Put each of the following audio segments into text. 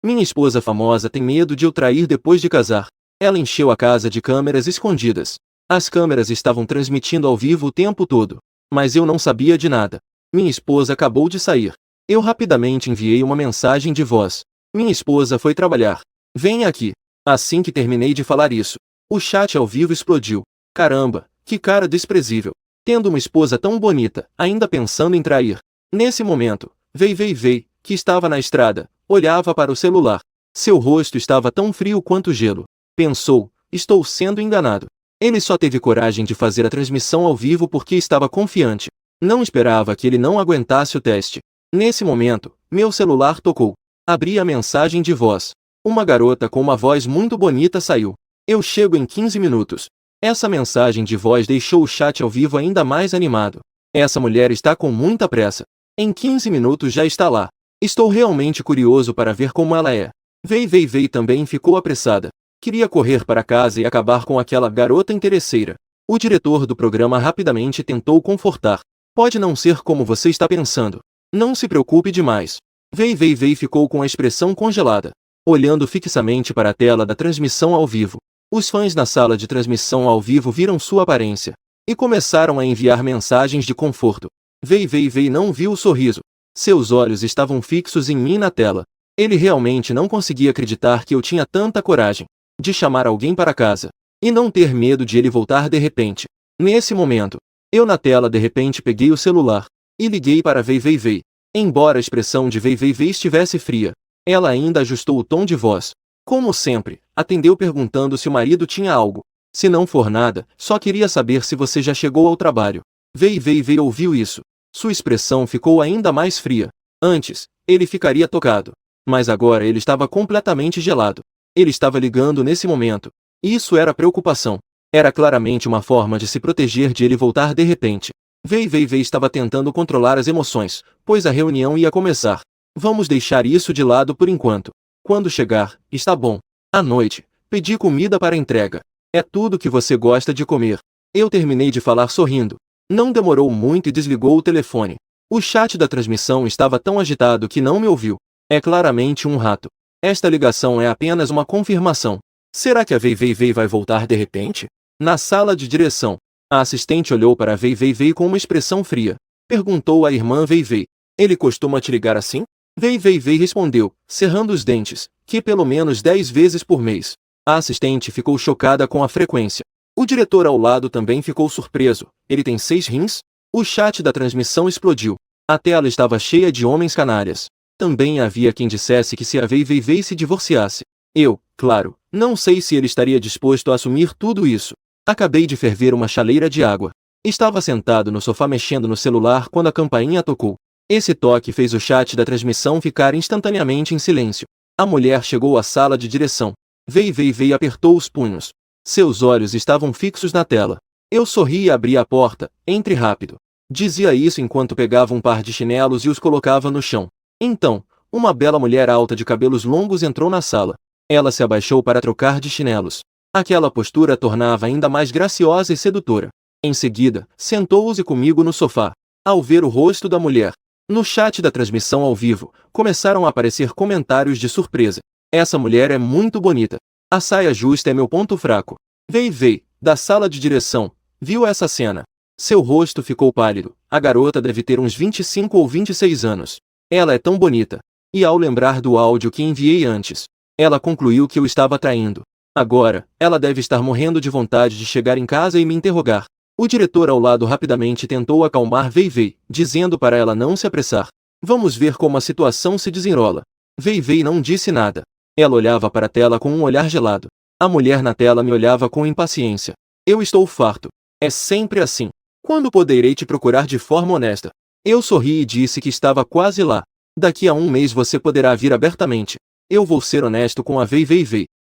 Minha esposa famosa tem medo de eu trair depois de casar. Ela encheu a casa de câmeras escondidas. As câmeras estavam transmitindo ao vivo o tempo todo. Mas eu não sabia de nada. Minha esposa acabou de sair. Eu rapidamente enviei uma mensagem de voz. Minha esposa foi trabalhar. Venha aqui. Assim que terminei de falar isso, o chat ao vivo explodiu. Caramba, que cara desprezível. Tendo uma esposa tão bonita, ainda pensando em trair. Nesse momento, Vei, que estava na estrada, olhava para o celular. Seu rosto estava tão frio quanto gelo. Pensou, estou sendo enganado. Ele só teve coragem de fazer a transmissão ao vivo porque estava confiante. Não esperava que ele não aguentasse o teste. Nesse momento, meu celular tocou. Abri a mensagem de voz. Uma garota com uma voz muito bonita saiu. Eu chego em 15 minutos. Essa mensagem de voz deixou o chat ao vivo ainda mais animado. Essa mulher está com muita pressa. Em 15 minutos já está lá. Estou realmente curioso para ver como ela é. Vei também ficou apressada. Queria correr para casa e acabar com aquela garota interesseira. O diretor do programa rapidamente tentou confortar. Pode não ser como você está pensando. Não se preocupe demais. Vei ficou com a expressão congelada, olhando fixamente para a tela da transmissão ao vivo. Os fãs na sala de transmissão ao vivo viram sua aparência e começaram a enviar mensagens de conforto. Vei não viu o sorriso. Seus olhos estavam fixos em mim na tela. Ele realmente não conseguia acreditar que eu tinha tanta coragem de chamar alguém para casa e não ter medo de ele voltar de repente. Nesse momento, eu na tela de repente peguei o celular e liguei para Vei. Embora a expressão de Vei estivesse fria, ela ainda ajustou o tom de voz. Como sempre, atendeu perguntando se o marido tinha algo. Se não for nada, só queria saber se você já chegou ao trabalho. Vei ouviu isso. Sua expressão ficou ainda mais fria. Antes, ele ficaria tocado. Mas agora ele estava completamente gelado. Ele estava ligando nesse momento. Isso era preocupação. Era claramente uma forma de se proteger de ele voltar de repente. Vei estava tentando controlar as emoções, pois a reunião ia começar. Vamos deixar isso de lado por enquanto. Quando chegar, está bom. À noite, pedi comida para entrega. É tudo que você gosta de comer. Eu terminei de falar sorrindo. Não demorou muito e desligou o telefone. O chat da transmissão estava tão agitado que não me ouviu. É claramente um rato. Esta ligação é apenas uma confirmação. Será que a Vei vai voltar de repente? Na sala de direção, a assistente olhou para Vei com uma expressão fria. Perguntou à irmã Vei. Ele costuma te ligar assim? Vei respondeu, cerrando os dentes, que pelo menos 10 vezes por mês. A assistente ficou chocada com a frequência. O diretor ao lado também ficou surpreso. Ele tem 6 rins? O chat da transmissão explodiu. A tela estava cheia de homens canalhas. Também havia quem dissesse que se a Vei se divorciasse. Eu, claro, não sei se ele estaria disposto a assumir tudo isso. Acabei de ferver uma chaleira de água. Estava sentado no sofá mexendo no celular quando a campainha tocou. Esse toque fez o chat da transmissão ficar instantaneamente em silêncio. A mulher chegou à sala de direção. Vei apertou os punhos. Seus olhos estavam fixos na tela. Eu sorri e abri a porta. Entre rápido. Dizia isso enquanto pegava um par de chinelos e os colocava no chão. Então, uma bela mulher alta de cabelos longos entrou na sala. Ela se abaixou para trocar de chinelos. Aquela postura a tornava ainda mais graciosa e sedutora. Em seguida, sentou-se comigo no sofá. Ao ver o rosto da mulher, no chat da transmissão ao vivo, começaram a aparecer comentários de surpresa. Essa mulher é muito bonita. A saia justa é meu ponto fraco. Vei, da sala de direção, viu essa cena. Seu rosto ficou pálido. A garota deve ter uns 25 ou 26 anos. Ela é tão bonita. E ao lembrar do áudio que enviei antes, ela concluiu que eu estava traindo. Agora, ela deve estar morrendo de vontade de chegar em casa e me interrogar. O diretor ao lado rapidamente tentou acalmar Vei, dizendo para ela não se apressar. Vamos ver como a situação se desenrola. Vei não disse nada. Ela olhava para a tela com um olhar gelado. A mulher na tela me olhava com impaciência. Eu estou farto. É sempre assim. Quando poderei te procurar de forma honesta? Eu sorri e disse que estava quase lá. Daqui a um mês você poderá vir abertamente. Eu vou ser honesto com a Vei.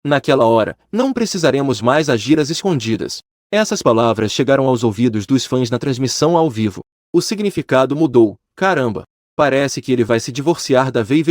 Naquela hora, não precisaremos mais agir às escondidas. Essas palavras chegaram aos ouvidos dos fãs na transmissão ao vivo. O significado mudou. Caramba! Parece que ele vai se divorciar da Vei.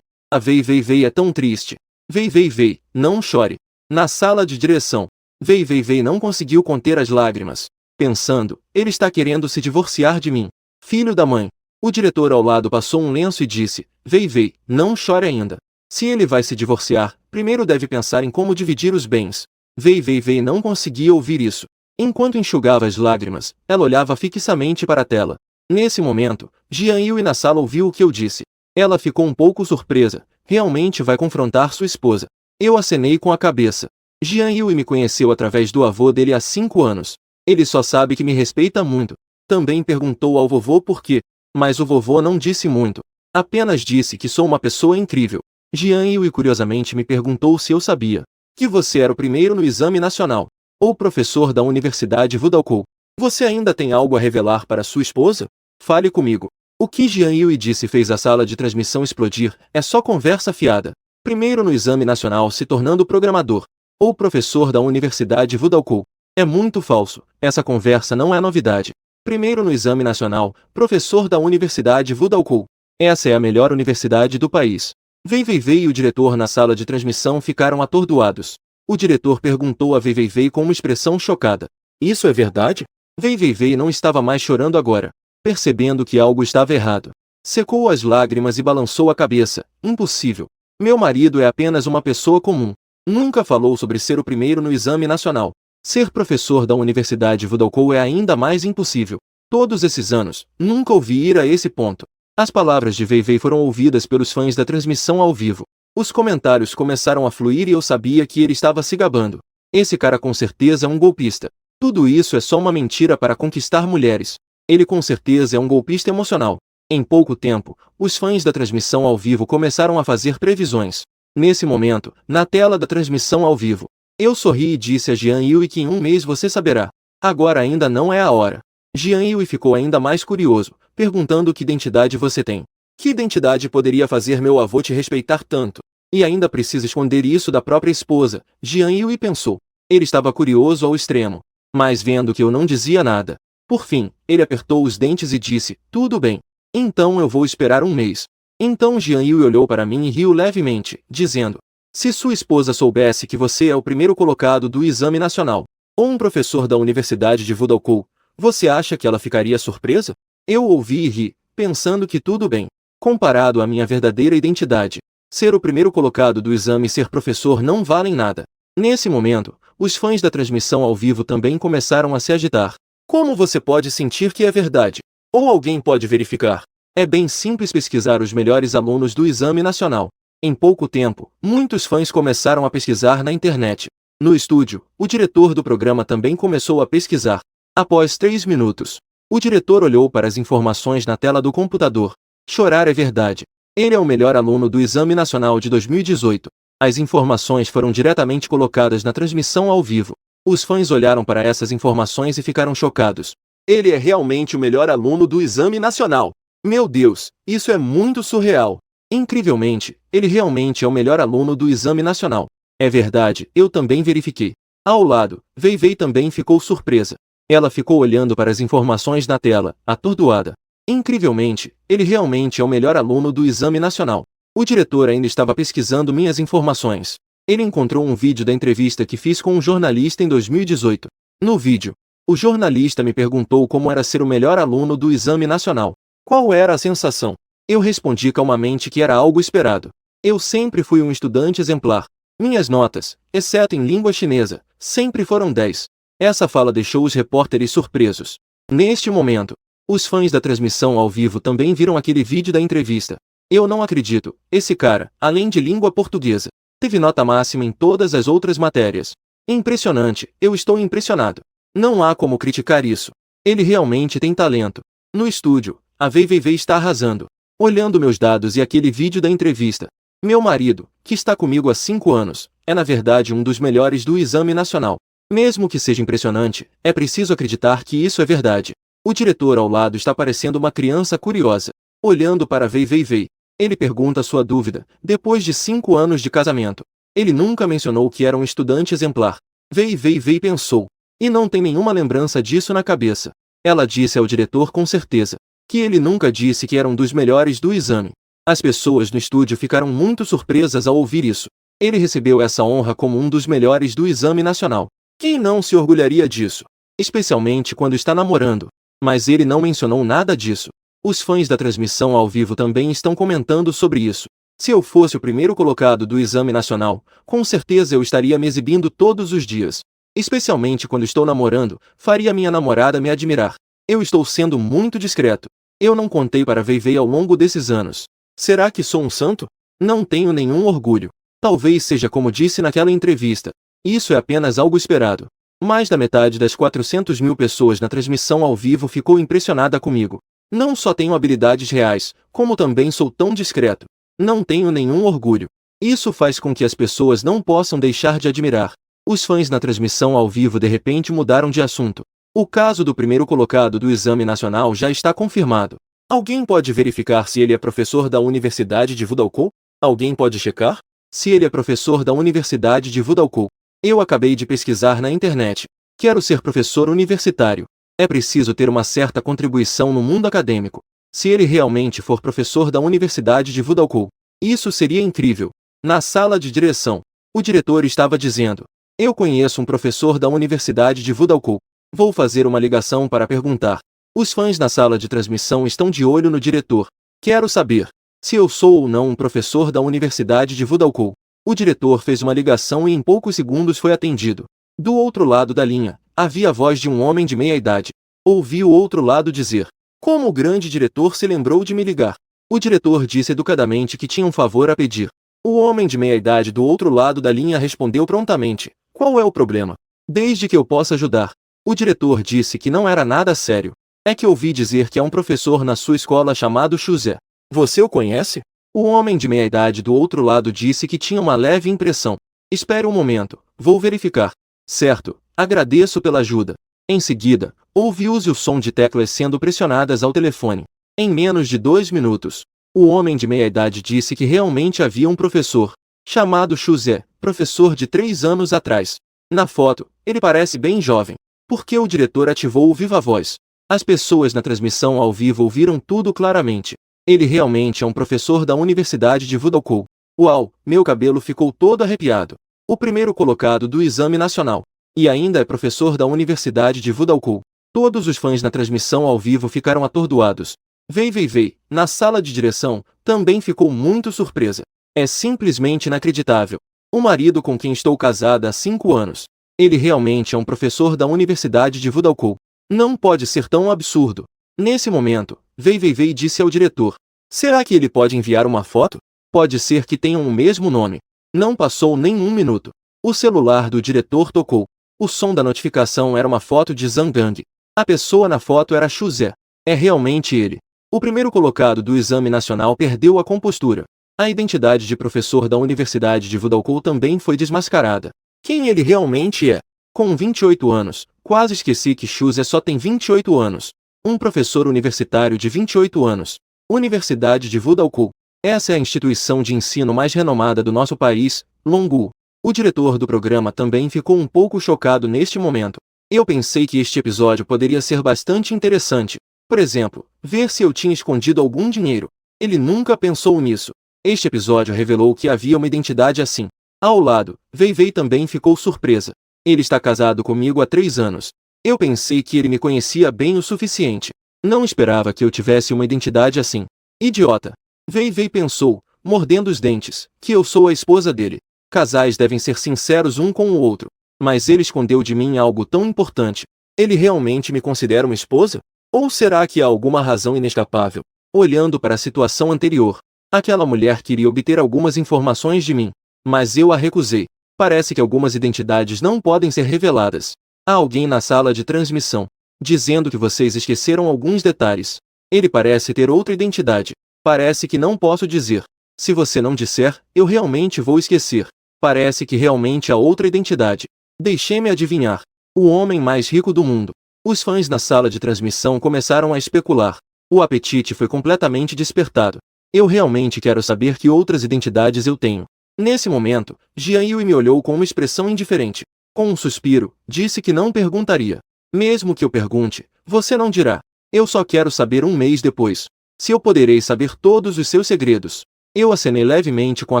A Vei é tão triste. Vei, não chore. Na sala de direção, Vei não conseguiu conter as lágrimas. Pensando, ele está querendo se divorciar de mim. Filho da mãe. O diretor ao lado passou um lenço e disse, Vei, não chore ainda. Se ele vai se divorciar, primeiro deve pensar em como dividir os bens. Vei não conseguia ouvir isso. Enquanto enxugava as lágrimas, ela olhava fixamente para a tela. Nesse momento, Jian Yui na sala ouviu o que eu disse. Ela ficou um pouco surpresa. Realmente vai confrontar sua esposa. Eu acenei com a cabeça. Jian Yui me conheceu através do avô dele há 5 anos. Ele só sabe que me respeita muito. Também perguntou ao vovô por quê, mas o vovô não disse muito. Apenas disse que sou uma pessoa incrível. Jian Yui curiosamente me perguntou se eu sabia que você era o primeiro no exame nacional, ou professor da Universidade Wudao. Você ainda tem algo a revelar para sua esposa? Fale comigo. O que Jian Yui disse fez a sala de transmissão explodir. É só conversa fiada. Primeiro no exame nacional se tornando programador, ou professor da Universidade Wudao. É muito falso. Essa conversa não é novidade. Primeiro no exame nacional, professor da Universidade Wudao. Essa é a melhor universidade do país. Vei e o diretor na sala de transmissão ficaram atordoados. O diretor perguntou a Vei com uma expressão chocada. Isso é verdade? Vei não estava mais chorando agora. Percebendo que algo estava errado, secou as lágrimas e balançou a cabeça. Impossível. Meu marido é apenas uma pessoa comum. Nunca falou sobre ser o primeiro no exame nacional. Ser professor da Universidade Wudao é ainda mais impossível. Todos esses anos, nunca ouvi ir a esse ponto. As palavras de Vei foram ouvidas pelos fãs da transmissão ao vivo. Os comentários começaram a fluir e eu sabia que ele estava se gabando. Esse cara com certeza é um golpista. Tudo isso é só uma mentira para conquistar mulheres. Ele com certeza é um golpista emocional. Em pouco tempo, os fãs da transmissão ao vivo começaram a fazer previsões. Nesse momento, na tela da transmissão ao vivo, eu sorri e disse a Jian Yui que em 1 mês você saberá. Agora ainda não é a hora. Jian Yui ficou ainda mais curioso, perguntando que identidade você tem. Que identidade poderia fazer meu avô te respeitar tanto? E ainda precisa esconder isso da própria esposa, Jian Yui pensou. Ele estava curioso ao extremo. Mas vendo que eu não dizia nada. Por fim, ele apertou os dentes e disse, tudo bem. Então eu vou esperar 1 mês. Então Jian Yui olhou para mim e riu levemente, dizendo, se sua esposa soubesse que você é o primeiro colocado do exame nacional, ou um professor da Universidade de Wudao, você acha que ela ficaria surpresa? Eu ouvi e ri, pensando que tudo bem. Comparado à minha verdadeira identidade, ser o primeiro colocado do exame e ser professor não valem nada. Nesse momento, os fãs da transmissão ao vivo também começaram a se agitar. Como você pode sentir que é verdade? Ou alguém pode verificar? É bem simples pesquisar os melhores alunos do exame nacional. Em pouco tempo, muitos fãs começaram a pesquisar na internet. No estúdio, o diretor do programa também começou a pesquisar. Após 3 minutos, o diretor olhou para as informações na tela do computador. Chorar é verdade. Ele é o melhor aluno do Exame Nacional de 2018. As informações foram diretamente colocadas na transmissão ao vivo. Os fãs olharam para essas informações e ficaram chocados. Ele é realmente o melhor aluno do Exame Nacional. Meu Deus, isso é muito surreal. Incrivelmente, ele realmente é o melhor aluno do Exame Nacional. É verdade, eu também verifiquei. Ao lado, Vei também ficou surpresa. Ela ficou olhando para as informações na tela, atordoada. Incrivelmente, ele realmente é o melhor aluno do Exame Nacional. O diretor ainda estava pesquisando minhas informações. Ele encontrou um vídeo da entrevista que fiz com um jornalista em 2018. No vídeo, o jornalista me perguntou como era ser o melhor aluno do Exame Nacional. Qual era a sensação? Eu respondi calmamente que era algo esperado. Eu sempre fui um estudante exemplar. Minhas notas, exceto em língua chinesa, sempre foram 10. Essa fala deixou os repórteres surpresos. Neste momento, os fãs da transmissão ao vivo também viram aquele vídeo da entrevista. Eu não acredito, esse cara, além de língua portuguesa, teve nota máxima em todas as outras matérias. Impressionante, eu estou impressionado. Não há como criticar isso. Ele realmente tem talento. No estúdio, a Vei está arrasando. Olhando meus dados e aquele vídeo da entrevista. Meu marido, que está comigo há 5 anos, é na verdade um dos melhores do Exame Nacional. Mesmo que seja impressionante, é preciso acreditar que isso é verdade. O diretor ao lado está parecendo uma criança curiosa. Olhando para Vei. Ele pergunta sua dúvida, depois de 5 anos de casamento. Ele nunca mencionou que era um estudante exemplar. Vei pensou. E não tem nenhuma lembrança disso na cabeça. Ela disse ao diretor com certeza que ele nunca disse que era um dos melhores do exame. As pessoas no estúdio ficaram muito surpresas ao ouvir isso. Ele recebeu essa honra como um dos melhores do Exame Nacional. Quem não se orgulharia disso? Especialmente quando está namorando. Mas ele não mencionou nada disso. Os fãs da transmissão ao vivo também estão comentando sobre isso. Se eu fosse o primeiro colocado do exame nacional, com certeza eu estaria me exibindo todos os dias. Especialmente quando estou namorando, faria minha namorada me admirar. Eu estou sendo muito discreto. Eu não contei para Veivei ao longo desses anos. Será que sou um santo? Não tenho nenhum orgulho. Talvez seja como disse naquela entrevista. Isso é apenas algo esperado. Mais da metade das 400.000 pessoas na transmissão ao vivo ficou impressionada comigo. Não só tenho habilidades reais, como também sou tão discreto. Não tenho nenhum orgulho. Isso faz com que as pessoas não possam deixar de admirar. Os fãs na transmissão ao vivo de repente mudaram de assunto. O caso do primeiro colocado do exame nacional já está confirmado. Alguém pode verificar se ele é professor da Universidade de Wudalcoe? Alguém pode checar? Se ele é professor da Universidade de Wudalcoe. Eu acabei de pesquisar na internet. Quero ser professor universitário. É preciso ter uma certa contribuição no mundo acadêmico. Se ele realmente for professor da Universidade de Wudalcoe, isso seria incrível. Na sala de direção, o diretor estava dizendo: eu conheço um professor da Universidade de Wudalcoe. Vou fazer uma ligação para perguntar. Os fãs na sala de transmissão estão de olho no diretor. Quero saber se eu sou ou não um professor da Universidade de Wudalcoe. O diretor fez uma ligação e em poucos segundos foi atendido. Do outro lado da linha, havia a voz de um homem de meia idade. Ouvi o outro lado dizer: como o grande diretor se lembrou de me ligar. O diretor disse educadamente que tinha um favor a pedir. O homem de meia idade do outro lado da linha respondeu prontamente: qual é o problema? Desde que eu possa ajudar. O diretor disse que não era nada sério. É que ouvi dizer que há um professor na sua escola chamado José. Você o conhece? O homem de meia idade do outro lado disse que tinha uma leve impressão. Espere um momento, vou verificar. Certo, agradeço pela ajuda. Em seguida, ouviu-se o som de teclas sendo pressionadas ao telefone. Em menos de 2 minutos, o homem de meia idade disse que realmente havia um professor, chamado José, professor de 3 anos atrás. Na foto, ele parece bem jovem. Por que o diretor ativou o viva voz? As pessoas na transmissão ao vivo ouviram tudo claramente. Ele realmente é um professor da Universidade de Wudalcoe. Uau, meu cabelo ficou todo arrepiado. O primeiro colocado do exame nacional. E ainda é professor da Universidade de Wudalcoe. Todos os fãs na transmissão ao vivo ficaram atordoados. Veivei, na sala de direção, também ficou muito surpresa. É simplesmente inacreditável. O marido com quem estou casada há 5 anos. Ele realmente é um professor da Universidade de Wudalcoe. Não pode ser tão absurdo. Nesse momento, Veivei disse ao diretor: será que ele pode enviar uma foto? Pode ser que tenham o mesmo nome. Não passou nem 1 minuto. O celular do diretor tocou. O som da notificação era uma foto de Zhang Gang. A pessoa na foto era José. É realmente ele. O primeiro colocado do exame nacional perdeu a compostura. A identidade de professor da Universidade de Wudalcoe também foi desmascarada. Quem ele realmente é? Com 28 anos, quase esqueci que José só tem 28 anos. Um professor universitário de 28 anos. Universidade de Wudalcoe. Essa é a instituição de ensino mais renomada do nosso país, Longu. O diretor do programa também ficou um pouco chocado neste momento. Eu pensei que este episódio poderia ser bastante interessante. Por exemplo, ver se eu tinha escondido algum dinheiro. Ele nunca pensou nisso. Este episódio revelou que havia uma identidade assim. Ao lado, Veivei também ficou surpresa. Ele está casado comigo há 3 anos. Eu pensei que ele me conhecia bem o suficiente. Não esperava que eu tivesse uma identidade assim. Idiota. Veivei pensou, mordendo os dentes, que eu sou a esposa dele. Casais devem ser sinceros um com o outro. Mas ele escondeu de mim algo tão importante. Ele realmente me considera uma esposa? Ou será que há alguma razão inescapável? Olhando para a situação anterior, aquela mulher queria obter algumas informações de mim. Mas eu a recusei. Parece que algumas identidades não podem ser reveladas. Há alguém na sala de transmissão, dizendo que vocês esqueceram alguns detalhes. Ele parece ter outra identidade. Parece que não posso dizer. Se você não disser, eu realmente vou esquecer. Parece que realmente há outra identidade. Deixe-me adivinhar. O homem mais rico do mundo. Os fãs na sala de transmissão começaram a especular. O apetite foi completamente despertado. Eu realmente quero saber que outras identidades eu tenho. Nesse momento, Jian Yui me olhou com uma expressão indiferente. Com um suspiro, disse que não perguntaria. Mesmo que eu pergunte, você não dirá. Eu só quero saber 1 mês depois. Se eu poderei saber todos os seus segredos. Eu acenei levemente com a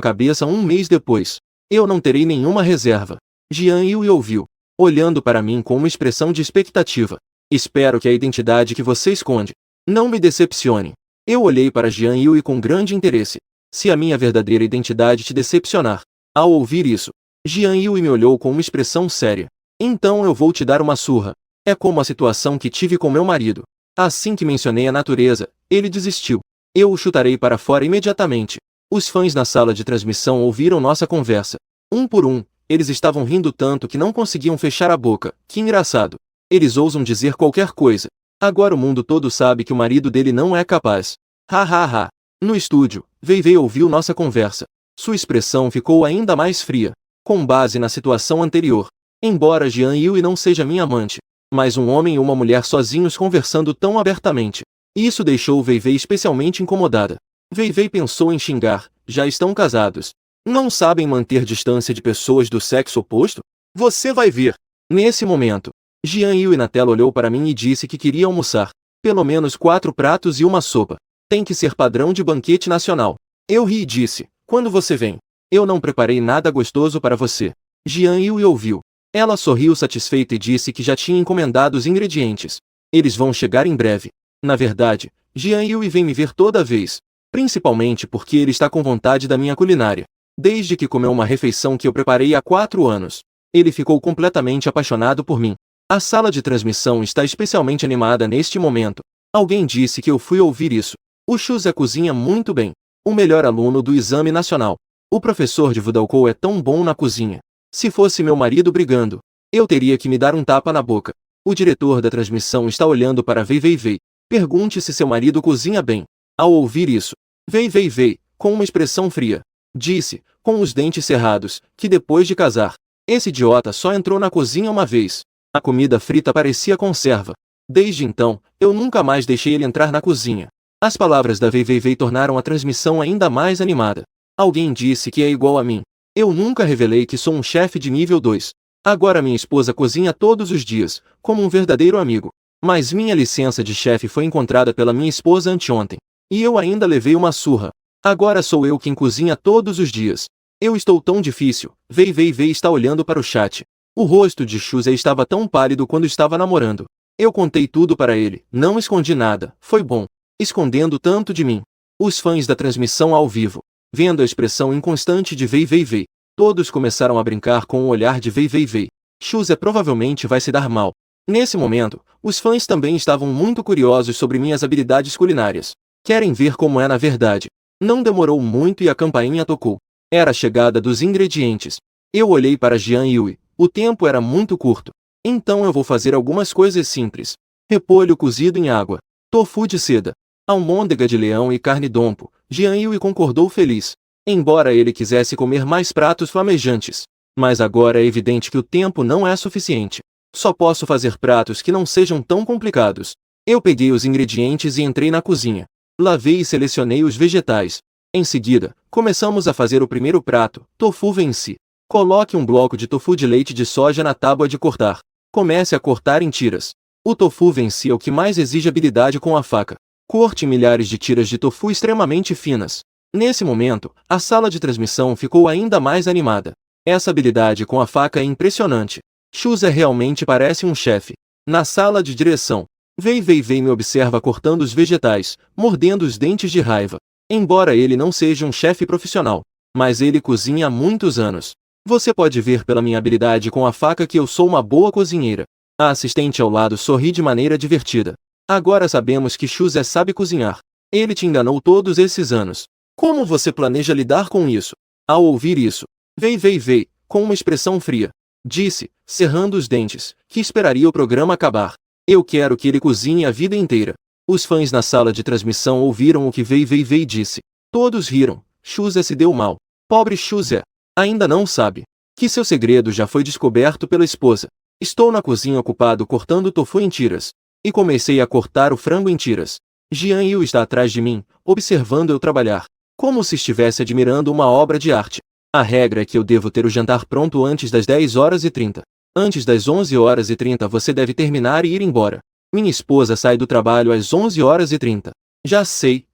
cabeça 1 mês depois. Eu não terei nenhuma reserva. Jian Yui ouviu, olhando para mim com uma expressão de expectativa. Espero que a identidade que você esconde não me decepcione. Eu olhei para Jian Yui com grande interesse. Se a minha verdadeira identidade te decepcionar. Ao ouvir isso, Jian Yui me olhou com uma expressão séria. Então eu vou te dar uma surra. É como a situação que tive com meu marido. Assim que mencionei a natureza, ele desistiu. Eu o chutarei para fora imediatamente. Os fãs na sala de transmissão ouviram nossa conversa. Um por um, eles estavam rindo tanto que não conseguiam fechar a boca. Que engraçado. Eles ousam dizer qualquer coisa. Agora o mundo todo sabe que o marido dele não é capaz. Ha ha ha. No estúdio, Wei Wei ouviu nossa conversa. Sua expressão ficou ainda mais fria. Com base na situação anterior. Embora Jian Yui não seja minha amante, mas um homem e uma mulher sozinhos conversando tão abertamente. Isso deixou Wei Wei especialmente incomodada. Wei Wei pensou em xingar. Já estão casados. Não sabem manter distância de pessoas do sexo oposto? Você vai ver. Nesse momento, Jian Yui na tela olhou para mim e disse que queria almoçar. Pelo menos 4 pratos e uma sopa. Tem que ser padrão de banquete nacional. Eu ri e disse, quando você vem? Eu não preparei nada gostoso para você. Jian Yui ouviu. Ela sorriu satisfeita e disse que já tinha encomendado os ingredientes. Eles vão chegar em breve. Na verdade, Jian Yui vem me ver toda vez. Principalmente porque ele está com vontade da minha culinária. Desde que comeu uma refeição que eu preparei há 4 anos. Ele ficou completamente apaixonado por mim. A sala de transmissão está especialmente animada neste momento. Alguém disse que eu fui ouvir isso. O Xuze cozinha muito bem. O melhor aluno do exame nacional. O professor de Wudalkou é tão bom na cozinha. Se fosse meu marido brigando, eu teria que me dar um tapa na boca. O diretor da transmissão está olhando para Wei Wei Wei. Pergunte se seu marido cozinha bem. Ao ouvir isso, Wei Wei Wei, com uma expressão fria, disse, com os dentes cerrados, que depois de casar, esse idiota só entrou na cozinha uma vez. A comida frita parecia conserva. Desde então, eu nunca mais deixei ele entrar na cozinha. As palavras da Wei Wei Wei tornaram a transmissão ainda mais animada. Alguém disse que é igual a mim. Eu nunca revelei que sou um chefe de nível 2. Agora minha esposa cozinha todos os dias, como um verdadeiro amigo. Mas minha licença de chefe foi encontrada pela minha esposa anteontem. E eu ainda levei uma surra. Agora sou eu quem cozinha todos os dias. Eu estou tão difícil. Wei Wei Wei está olhando para o chat. O rosto de Xuze estava tão pálido quando estava namorando. Eu contei tudo para ele, não escondi nada, foi bom. Escondendo tanto de mim. Os fãs da transmissão ao vivo, vendo a expressão inconstante de Wei Wei Wei, todos começaram a brincar com o olhar de Wei Wei Wei. Xuze provavelmente vai se dar mal. Nesse momento, os fãs também estavam muito curiosos sobre minhas habilidades culinárias. Querem ver como é na verdade. Não demorou muito e a campainha tocou. Era a chegada dos ingredientes. Eu olhei para Jian Yui. O tempo era muito curto. Então eu vou fazer algumas coisas simples. Repolho cozido em água. Tofu de seda. Almôndega de leão e carne dompo. Jian Yui concordou feliz. Embora ele quisesse comer mais pratos flamejantes. Mas agora é evidente que o tempo não é suficiente. Só posso fazer pratos que não sejam tão complicados. Eu peguei os ingredientes e entrei na cozinha. Lavei e selecionei os vegetais. Em seguida, começamos a fazer o primeiro prato, tofu venci. Coloque um bloco de tofu de leite de soja na tábua de cortar. Comece a cortar em tiras. O tofu venci é o que mais exige habilidade com a faca. Corte milhares de tiras de tofu extremamente finas. Nesse momento, a sala de transmissão ficou ainda mais animada. Essa habilidade com a faca é impressionante. Xuze realmente parece um chefe. Na sala de direção, Wei Wei Wei me observa cortando os vegetais, mordendo os dentes de raiva. Embora ele não seja um chefe profissional, mas ele cozinha há muitos anos. Você pode ver pela minha habilidade com a faca que eu sou uma boa cozinheira. A assistente ao lado sorri de maneira divertida. Agora sabemos que Xuze sabe cozinhar. Ele te enganou todos esses anos. Como você planeja lidar com isso? Ao ouvir isso, Wei Wei Wei, com uma expressão fria, disse, cerrando os dentes, que esperaria o programa acabar. Eu quero que ele cozinhe a vida inteira. Os fãs na sala de transmissão ouviram o que Wei Wei Wei disse. Todos riram. Xuze se deu mal. Pobre Xuze. Ainda não sabe que seu segredo já foi descoberto pela esposa. Estou na cozinha ocupado cortando tofu em tiras. E comecei a cortar o frango em tiras. Jian Yu está atrás de mim, observando eu trabalhar. Como se estivesse admirando uma obra de arte. A regra é que eu devo ter o jantar pronto antes das 10h30. Antes das 11h30 você deve terminar e ir embora. Minha esposa sai do trabalho às 11h30. Já sei.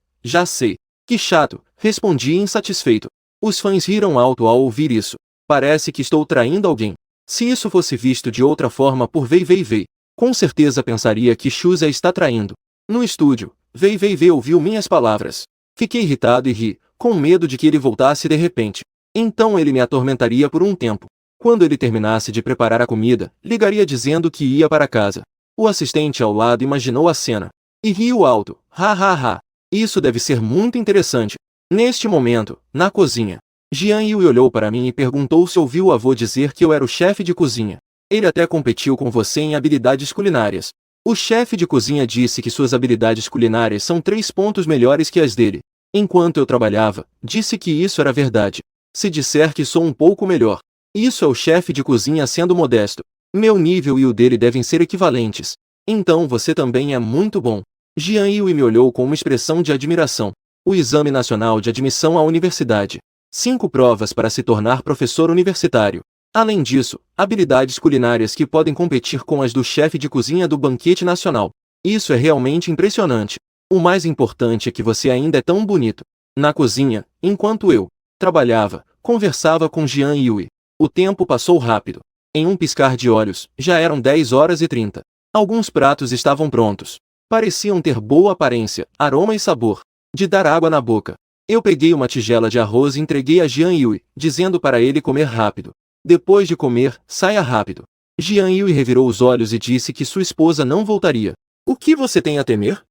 Que chato, respondi insatisfeito. Os fãs riram alto ao ouvir isso. Parece que estou traindo alguém. Se isso fosse visto de outra forma por Wei Wei Wei, com certeza pensaria que Xuze está traindo. No estúdio, Wei Wei Wei ouviu minhas palavras. Fiquei irritado e ri, com medo de que ele voltasse de repente. Então ele me atormentaria por um tempo. Quando ele terminasse de preparar a comida, ligaria dizendo que ia para casa. O assistente ao lado imaginou a cena. E riu alto. Ha ha ha. Isso deve ser muito interessante. Neste momento, na cozinha, Jian Yui olhou para mim e perguntou se ouviu o avô dizer que eu era o chefe de cozinha. Ele até competiu com você em habilidades culinárias. O chefe de cozinha disse que suas habilidades culinárias são 3 pontos melhores que as dele. Enquanto eu trabalhava, disse que isso era verdade. Se disser que sou um pouco melhor, isso é o chefe de cozinha sendo modesto. Meu nível e o dele devem ser equivalentes. Então você também é muito bom. Jian Yui me olhou com uma expressão de admiração. O Exame Nacional de Admissão à Universidade. 5 provas para se tornar professor universitário. Além disso, habilidades culinárias que podem competir com as do chefe de cozinha do banquete nacional. Isso é realmente impressionante. O mais importante é que você ainda é tão bonito. Na cozinha, enquanto eu trabalhava, conversava com Jian Yui. O tempo passou rápido. Em um piscar de olhos, já eram 10h30. Alguns pratos estavam prontos. Pareciam ter boa aparência, aroma e sabor. De dar água na boca. Eu peguei uma tigela de arroz e entreguei a Jian Yui, dizendo para ele comer rápido. Depois de comer, saia rápido. Jian Yui revirou os olhos e disse que sua esposa não voltaria. O que você tem a temer?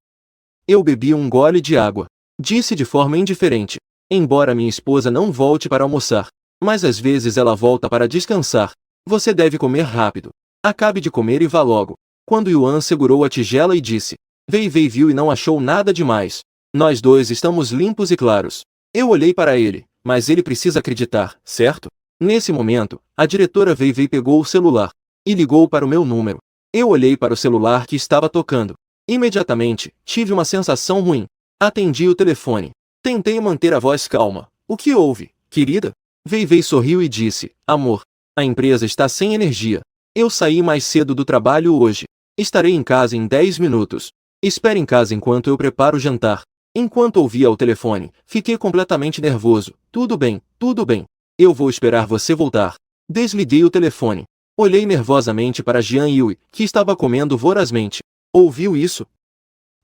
Eu bebi um gole de água. Disse de forma indiferente. Embora minha esposa não volte para almoçar, mas às vezes ela volta para descansar. Você deve comer rápido. Acabe de comer e vá logo. Quando Yuan segurou a tigela e disse. Wei Wei viu e não achou nada demais. Nós dois estamos limpos e claros. Eu olhei para ele, mas ele precisa acreditar, certo? Nesse momento, a diretora Wei Wei pegou o celular e ligou para o meu número. Eu olhei para o celular que estava tocando. Imediatamente, tive uma sensação ruim. Atendi o telefone. Tentei manter a voz calma. O que houve, querida? Wei Wei sorriu e disse, amor, a empresa está sem energia. Eu saí mais cedo do trabalho hoje. Estarei em casa em 10 minutos. Espere em casa enquanto eu preparo o jantar. Enquanto ouvia o telefone, fiquei completamente nervoso. Tudo bem, tudo bem. Eu vou esperar você voltar. Desliguei o telefone. Olhei nervosamente para Jian Yui, que estava comendo vorazmente. Ouviu isso?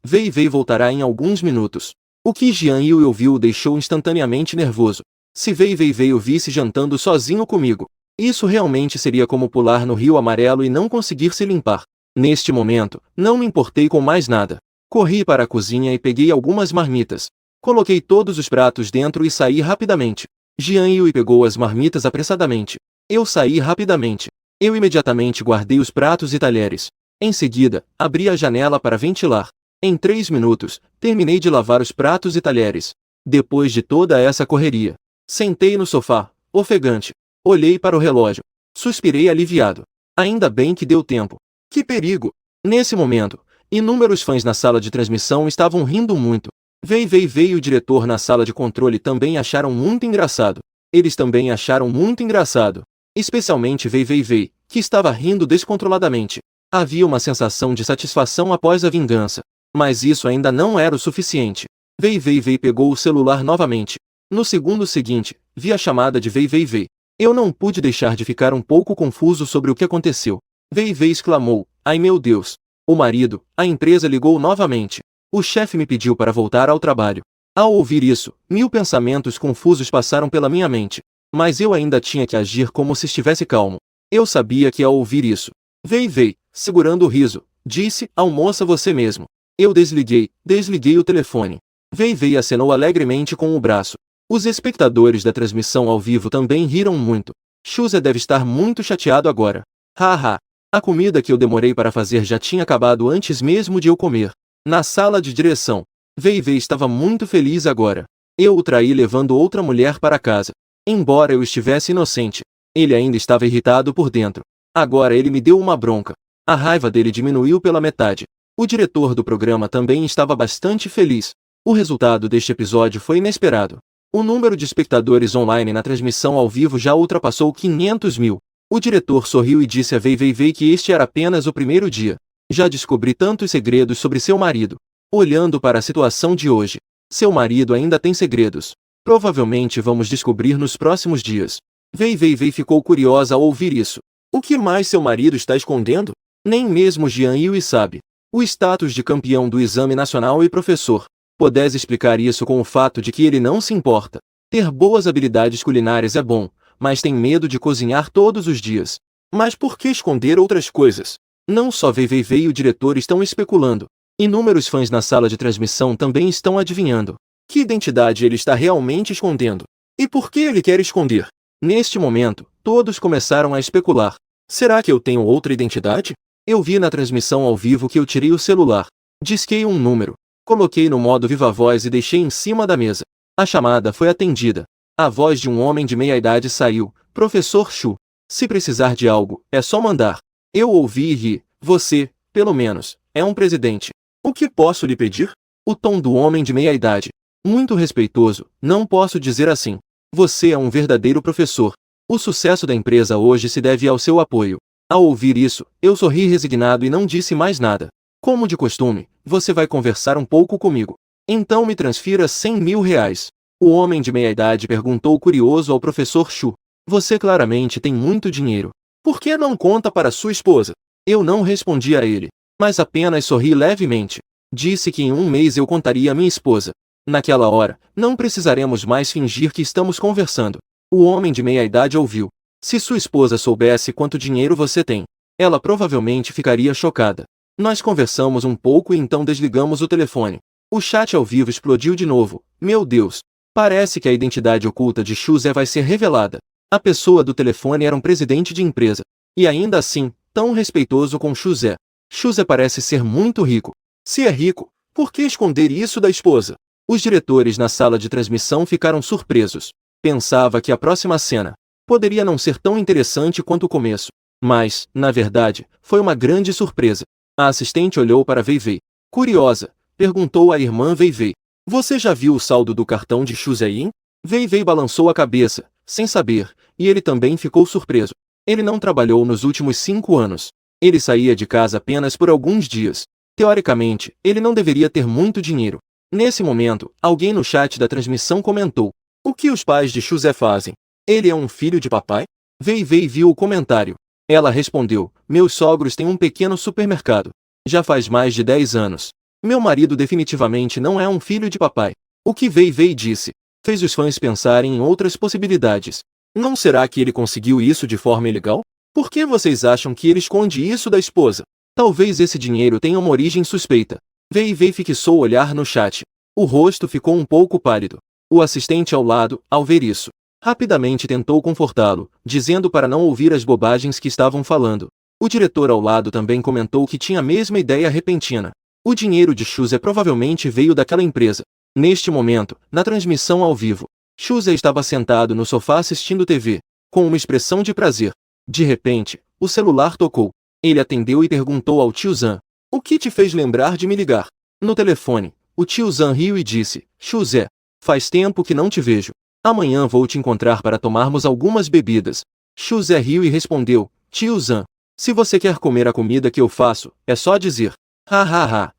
Wei Wei voltará em alguns minutos. O que Jian Yui ouviu o deixou instantaneamente nervoso. Se Wei Wei o visse jantando sozinho comigo, isso realmente seria como pular no rio amarelo e não conseguir se limpar. Neste momento, não me importei com mais nada. Corri para a cozinha e peguei algumas marmitas. Coloquei todos os pratos dentro e saí rapidamente. Jian Yui pegou as marmitas apressadamente. Eu saí rapidamente. Eu imediatamente guardei os pratos e talheres. Em seguida, abri a janela para ventilar. Em 3 minutos, terminei de lavar os pratos e talheres. Depois de toda essa correria, sentei no sofá, ofegante. Olhei para o relógio. Suspirei aliviado. Ainda bem que deu tempo. Que perigo! Nesse momento, inúmeros fãs na sala de transmissão estavam rindo muito. Wei Wei e o diretor na sala de controle também acharam muito engraçado. Eles também acharam muito engraçado. Especialmente Wei Wei, que estava rindo descontroladamente. Havia uma sensação de satisfação após a vingança. Mas isso ainda não era o suficiente. Wei Wei pegou o celular novamente. No segundo seguinte, vi a chamada de Wei Wei. Eu não pude deixar de ficar um pouco confuso sobre o que aconteceu. Wei Wei exclamou, ai meu Deus. O marido, a empresa ligou novamente. O chefe me pediu para voltar ao trabalho. Ao ouvir isso, 1000 pensamentos confusos passaram pela minha mente. Mas eu ainda tinha que agir como se estivesse calmo. Eu sabia que ao ouvir isso, Wei, segurando o riso, disse, almoça você mesmo. Eu desliguei o telefone. Wei acenou alegremente com o braço. Os espectadores da transmissão ao vivo também riram muito. Xuza deve estar muito chateado agora. Haha. A comida que eu demorei para fazer já tinha acabado antes mesmo de eu comer. Na sala de direção, Wei estava muito feliz agora. Eu o traí levando outra mulher para casa. Embora eu estivesse inocente, ele ainda estava irritado por dentro. Agora ele me deu uma bronca. A raiva dele diminuiu pela metade. O diretor do programa também estava bastante feliz. O resultado deste episódio foi inesperado. O número de espectadores online na transmissão ao vivo já ultrapassou 500 mil. O diretor sorriu e disse a Wei que este era apenas o primeiro dia. Já descobri tantos segredos sobre seu marido. Olhando para a situação de hoje, seu marido ainda tem segredos. Provavelmente vamos descobrir nos próximos dias. Wei ficou curiosa ao ouvir isso. O que mais seu marido está escondendo? Nem mesmo Jian Yui sabe. O status de campeão do exame nacional e professor. Podes explicar isso com o fato de que ele não se importa. Ter boas habilidades culinárias é bom, mas tem medo de cozinhar todos os dias. Mas por que esconder outras coisas? Não só VVV e o diretor estão especulando. Inúmeros fãs na sala de transmissão também estão adivinhando. Que identidade ele está realmente escondendo? E por que ele quer esconder? Neste momento, todos começaram a especular. Será que eu tenho outra identidade? Eu vi na transmissão ao vivo que eu tirei o celular. Disquei um número. Coloquei no modo viva voz e deixei em cima da mesa. A chamada foi atendida. A voz de um homem de meia idade saiu. Professor Chu. Se precisar de algo, é só mandar. Eu ouvi e ri. Você, pelo menos, é um presidente. O que posso lhe pedir? O tom do homem de meia idade. Muito respeitoso, não posso dizer assim. Você é um verdadeiro professor. O sucesso da empresa hoje se deve ao seu apoio. Ao ouvir isso, eu sorri resignado e não disse mais nada. Como de costume, você vai conversar um pouco comigo. Então me transfira 100 mil reais. O homem de meia idade perguntou curioso ao professor Chu. Você claramente tem muito dinheiro. Por que não conta para sua esposa? Eu não respondi a ele, mas apenas sorri levemente. Disse que em um mês eu contaria a minha esposa. Naquela hora, não precisaremos mais fingir que estamos conversando. O homem de meia idade ouviu. Se sua esposa soubesse quanto dinheiro você tem, ela provavelmente ficaria chocada. Nós conversamos um pouco e então desligamos o telefone. O chat ao vivo explodiu de novo. Meu Deus! Parece que a identidade oculta de Chuzé vai ser revelada. A pessoa do telefone era um presidente de empresa. E ainda assim, tão respeitoso com Chuzé. Chuzé parece ser muito rico. Se é rico, por que esconder isso da esposa? Os diretores na sala de transmissão ficaram surpresos. Pensava que a próxima cena poderia não ser tão interessante quanto o começo. Mas, na verdade, foi uma grande surpresa. A assistente olhou para Veivei. Curiosa, perguntou à irmã Veivei. Você já viu o saldo do cartão de Chuzein? Veivei balançou a cabeça, sem saber, e ele também ficou surpreso. Ele não trabalhou nos últimos 5 anos. Ele saía de casa apenas por alguns dias. Teoricamente, ele não deveria ter muito dinheiro. Nesse momento, alguém no chat da transmissão comentou. O que os pais de Chuzé fazem? Ele é um filho de papai? Veivei viu o comentário. Ela respondeu, meus sogros têm um pequeno supermercado. Já faz mais de 10 anos. Meu marido definitivamente não é um filho de papai. O que Veivei disse fez os fãs pensarem em outras possibilidades. Não será que ele conseguiu isso de forma ilegal? Por que vocês acham que ele esconde isso da esposa? Talvez esse dinheiro tenha uma origem suspeita. Veivei fixou o olhar no chat. O rosto ficou um pouco pálido. O assistente ao lado, ao ver isso, rapidamente tentou confortá-lo, dizendo para não ouvir as bobagens que estavam falando. O diretor ao lado também comentou que tinha a mesma ideia repentina. O dinheiro de Chuzé provavelmente veio daquela empresa. Neste momento, na transmissão ao vivo, Chuzé estava sentado no sofá assistindo TV, com uma expressão de prazer. De repente, o celular tocou. Ele atendeu e perguntou ao tio Zan. O que te fez lembrar de me ligar? No telefone, o tio Zan riu e disse, Chuzé, faz tempo que não te vejo. Amanhã vou te encontrar para tomarmos algumas bebidas. Chuzé riu e respondeu, tio Zan, se você quer comer a comida que eu faço, é só dizer.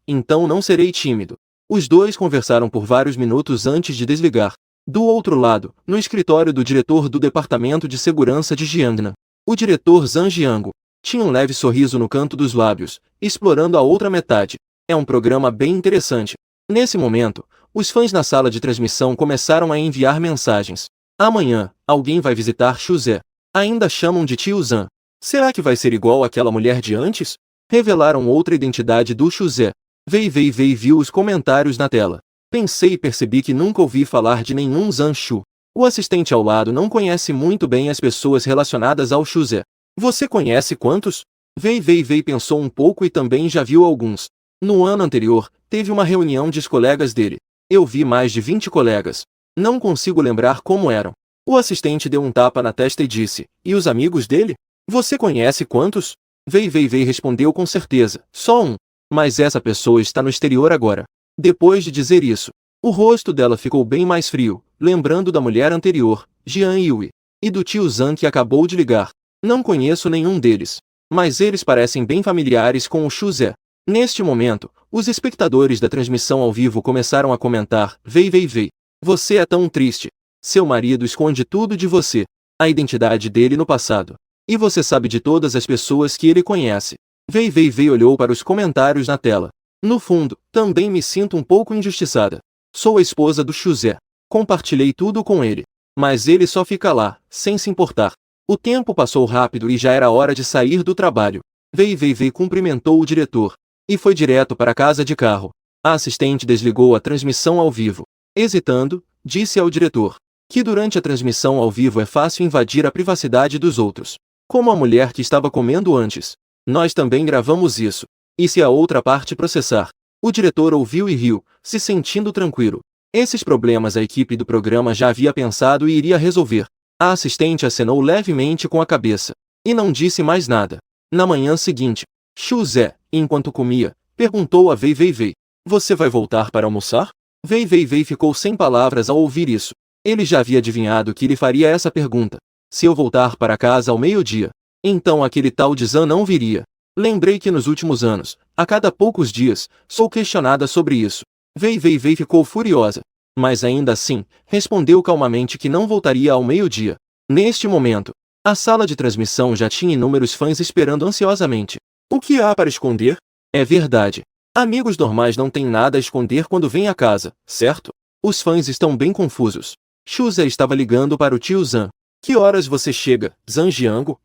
Então não serei tímido. Os dois conversaram por vários minutos antes de desligar. Do outro lado, no escritório do diretor do Departamento de Segurança de Jiangnan, o diretor Zhang Jiango tinha um leve sorriso no canto dos lábios, explorando a outra metade. É um programa bem interessante. Nesse momento, os fãs na sala de transmissão começaram a enviar mensagens. Amanhã, alguém vai visitar Chuzé. Ainda chamam de tio Zan. Será que vai ser igual àquela mulher de antes? Revelaram outra identidade do Chuzé. Veivei viu os comentários na tela. Pensei e percebi que nunca ouvi falar de nenhum Zan Chu. O assistente ao lado não conhece muito bem as pessoas relacionadas ao Chuzé. Você conhece quantos? Veivei pensou um pouco e também já viu alguns. No ano anterior, teve uma reunião de colegas dele. Eu vi mais de 20 colegas. Não consigo lembrar como eram. O assistente deu um tapa na testa e disse, e os amigos dele? Você conhece quantos? Veivei respondeu com certeza, só um. Mas essa pessoa está no exterior agora. Depois de dizer isso, o rosto dela ficou bem mais frio, lembrando da mulher anterior, Jian Yui, e do tio Zan que acabou de ligar. Não conheço nenhum deles. Mas eles parecem bem familiares com o Chuzé. Neste momento, os espectadores da transmissão ao vivo começaram a comentar, Veivei, você é tão triste. Seu marido esconde tudo de você. A identidade dele no passado. E você sabe de todas as pessoas que ele conhece. Veivei olhou para os comentários na tela. No fundo, também me sinto um pouco injustiçada. Sou a esposa do José. Compartilhei tudo com ele. Mas ele só fica lá, sem se importar. O tempo passou rápido e já era hora de sair do trabalho. Vei cumprimentou o diretor. E foi direto para casa de carro. A assistente desligou a transmissão ao vivo. Hesitando, disse ao diretor que durante a transmissão ao vivo é fácil invadir a privacidade dos outros. Como a mulher que estava comendo antes. Nós também gravamos isso. E se a outra parte processar? O diretor ouviu e riu, se sentindo tranquilo. Esses problemas a equipe do programa já havia pensado e iria resolver. A assistente acenou levemente com a cabeça. E não disse mais nada. Na manhã seguinte, José, enquanto comia, perguntou a Vei. Você vai voltar para almoçar? Vei ficou sem palavras ao ouvir isso. Ele já havia adivinhado que lhe faria essa pergunta. Se eu voltar para casa ao meio-dia, então aquele tal de Zan não viria. Lembrei que nos últimos anos, a cada poucos dias, sou questionada sobre isso. Vei ficou furiosa. Mas ainda assim, respondeu calmamente que não voltaria ao meio-dia. Neste momento, a sala de transmissão já tinha inúmeros fãs esperando ansiosamente. O que há para esconder? É verdade. Amigos normais não têm nada a esconder quando vêm a casa, certo? Os fãs estão bem confusos. José estava ligando para o tio Zan. Que horas você chega, Zhangjiango?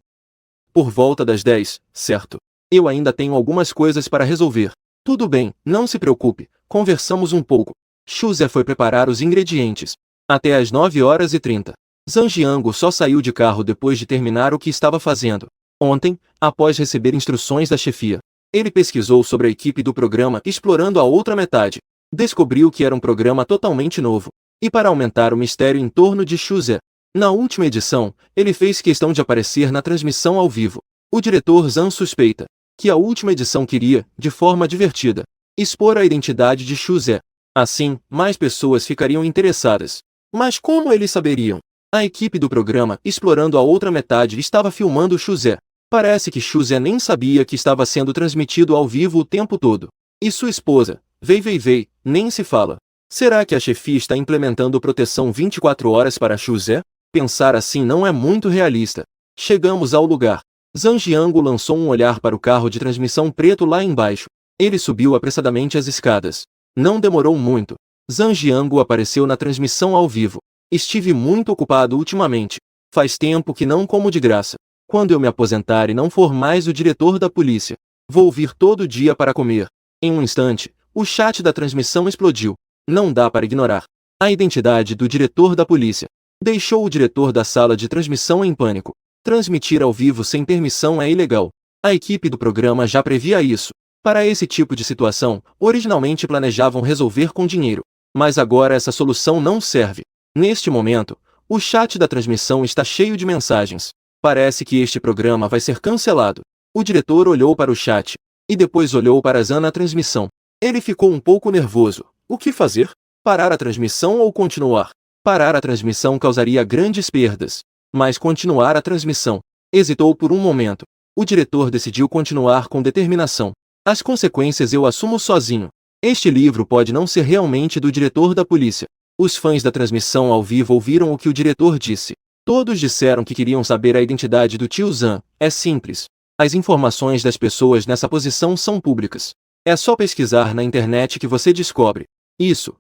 Por volta das 10, certo? Eu ainda tenho algumas coisas para resolver. Tudo bem, não se preocupe, conversamos um pouco. José foi preparar os ingredientes. Até às 9h30. Zhangjiango só saiu de carro depois de terminar o que estava fazendo. Ontem, após receber instruções da chefia, ele pesquisou sobre a equipe do programa explorando a outra metade. Descobriu que era um programa totalmente novo. E para aumentar o mistério em torno de José, na última edição, ele fez questão de aparecer na transmissão ao vivo. O diretor Zan suspeita que a última edição queria, de forma divertida, expor a identidade de José. Assim, mais pessoas ficariam interessadas. Mas como eles saberiam? A equipe do programa, explorando a outra metade, estava filmando José. Parece que José nem sabia que estava sendo transmitido ao vivo o tempo todo. E sua esposa, Vei, nem se fala. Será que a chefia está implementando proteção 24 horas para José? Pensar assim não é muito realista. Chegamos ao lugar. Zhangjiango lançou um olhar para o carro de transmissão preto lá embaixo. Ele subiu apressadamente as escadas. Não demorou muito. Zhangjiango apareceu na transmissão ao vivo. Estive muito ocupado ultimamente. Faz tempo que não como de graça. Quando eu me aposentar e não for mais o diretor da polícia, vou vir todo dia para comer. Em um instante, o chat da transmissão explodiu. Não dá para ignorar. A identidade do diretor da polícia deixou o diretor da sala de transmissão em pânico. Transmitir ao vivo sem permissão é ilegal. A equipe do programa já previa isso. Para esse tipo de situação, originalmente planejavam resolver com dinheiro. Mas agora essa solução não serve. Neste momento, o chat da transmissão está cheio de mensagens. Parece que este programa vai ser cancelado. O diretor olhou para o chat. E depois olhou para Zan na transmissão. Ele ficou um pouco nervoso. O que fazer? Parar a transmissão ou continuar? Parar a transmissão causaria grandes perdas. Mas continuar a transmissão. Hesitou por um momento. O diretor decidiu continuar com determinação. As consequências eu assumo sozinho. Este livro pode não ser realmente do diretor da polícia. Os fãs da transmissão ao vivo ouviram o que o diretor disse. Todos disseram que queriam saber a identidade do tio Zan. É simples. As informações das pessoas nessa posição são públicas. É só pesquisar na internet que você descobre. Isso,